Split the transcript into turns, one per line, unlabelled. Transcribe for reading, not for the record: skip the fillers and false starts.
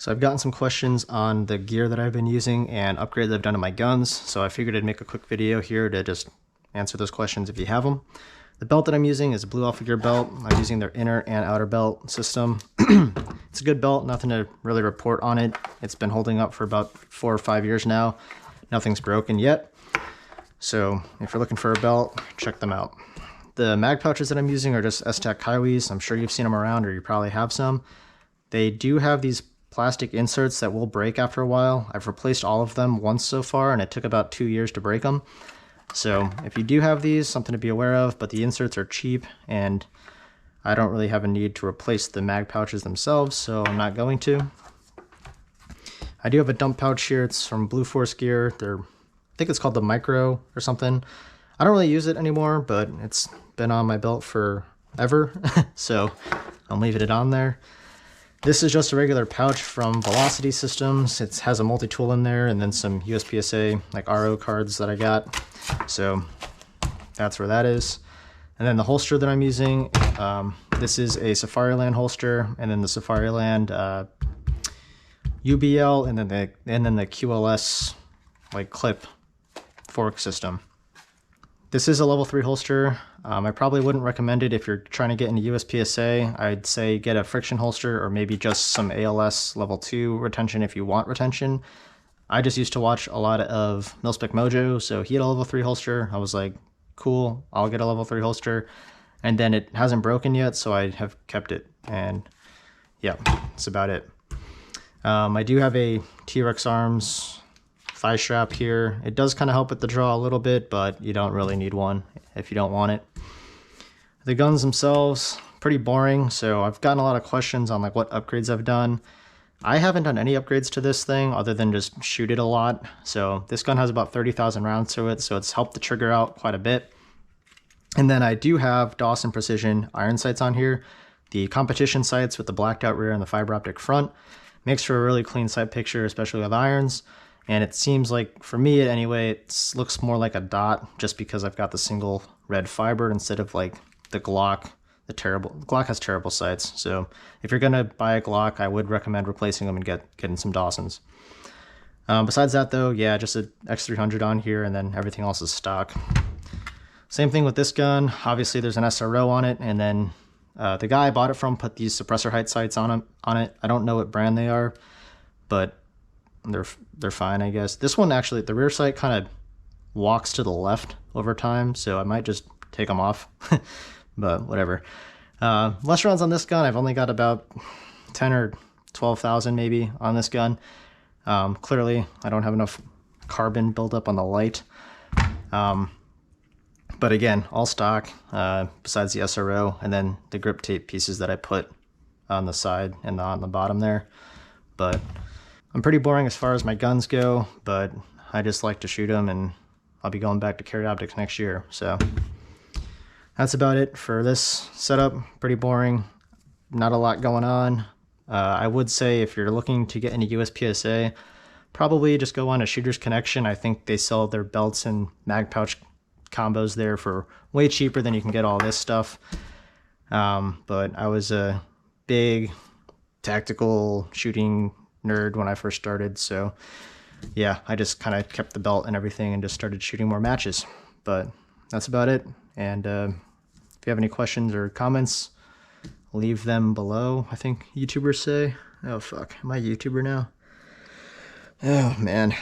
So I've gotten some questions on the gear that I've been using and upgrades I've done to my guns, so I figured I'd make a quick video here to just answer those questions if you have them. The belt that I'm using is a Blue Alpha Gear belt. I'm using their inner and outer belt system. It's a good belt, nothing to really report on it. It's been holding up for about 4 or 5 years now. Nothing's broken yet. So if you're looking for a belt, check them out. The mag pouches that I'm using are just S-Tac Kaiwis. I'm sure you've seen them around, or you probably have some. They do have these plastic inserts that will break after a while. I've replaced all of them once so far, and it took about 2 years to break them. So if you do have these, something to be aware of, but the inserts are cheap, and I don't really have a need to replace the mag pouches themselves, so I'm not going to. I do have a dump pouch here. It's from Blue Force Gear. I think it's called the Micro or something. I don't really use it anymore, but it's been on my belt forever, so I'm leaving it on there. This is just a regular pouch from Velocity Systems. It has a multi-tool in there and then some USPSA like RO cards that I got. So that's where that is. And then the holster that I'm using, this is a Safariland holster, and then the Safariland UBL, and then the QLS like clip fork system. This is a level 3 holster. I probably wouldn't recommend it if you're trying to get into USPSA. I'd say get a friction holster or maybe just some ALS level 2 retention if you want retention. I just used to watch a lot of Milspec Mojo, so he had a level 3 holster. I was like, cool, I'll get a level 3 holster. And then it hasn't broken yet, so I have kept it. And yeah, that's about it. I do have a T-Rex Arms thigh strap here. It does kind of help with the draw a little bit, but you don't really need one if you don't want it. The guns themselves, pretty boring, so I've gotten a lot of questions on like what upgrades I've done. I haven't done any upgrades to this thing other than just shoot it a lot. So this gun has about 30,000 rounds to it, so it's helped the trigger out quite a bit. And then I do have Dawson Precision iron sights on here. The competition sights with the blacked out rear and the fiber optic front. Makes for a really clean sight picture, especially with irons. And it seems like, for me anyway, it looks more like a dot just because I've got the single red fiber instead of like the Glock. The Glock has terrible sights, so if you're gonna buy a Glock, I would recommend replacing them and getting some Dawsons. Besides that though, yeah, just an X300 on here, and then everything else is stock. Same thing with this gun. Obviously there's an SRO on it, and then the guy I bought it from put these suppressor height sights on it. I don't know what brand they are, but they're fine, I guess. This one actually, the rear sight kind of walks to the left over time, so I might just take them off. But whatever. Less rounds on this gun. I've only got about 10 or 12,000 maybe on this gun. Clearly, I don't have enough carbon buildup on the light. But again, all stock, besides the SRO, and then the grip tape pieces that I put on the side and on the bottom there. But I'm pretty boring as far as my guns go, but I just like to shoot them, and I'll be going back to carry optics next year, so that's about it for this setup. Pretty boring, not a lot going on. I would say if you're looking to get into USPSA, probably just go on a Shooter's Connection. I think they sell their belts and mag pouch combos there for way cheaper than you can get all this stuff. But I was a big tactical shooting nerd when I first started, so yeah, I just kind of kept the belt and everything and just started shooting more matches. But that's about it. And if you have any questions or comments, leave them below, I think YouTubers say. Oh fuck, am I a YouTuber now? Oh man.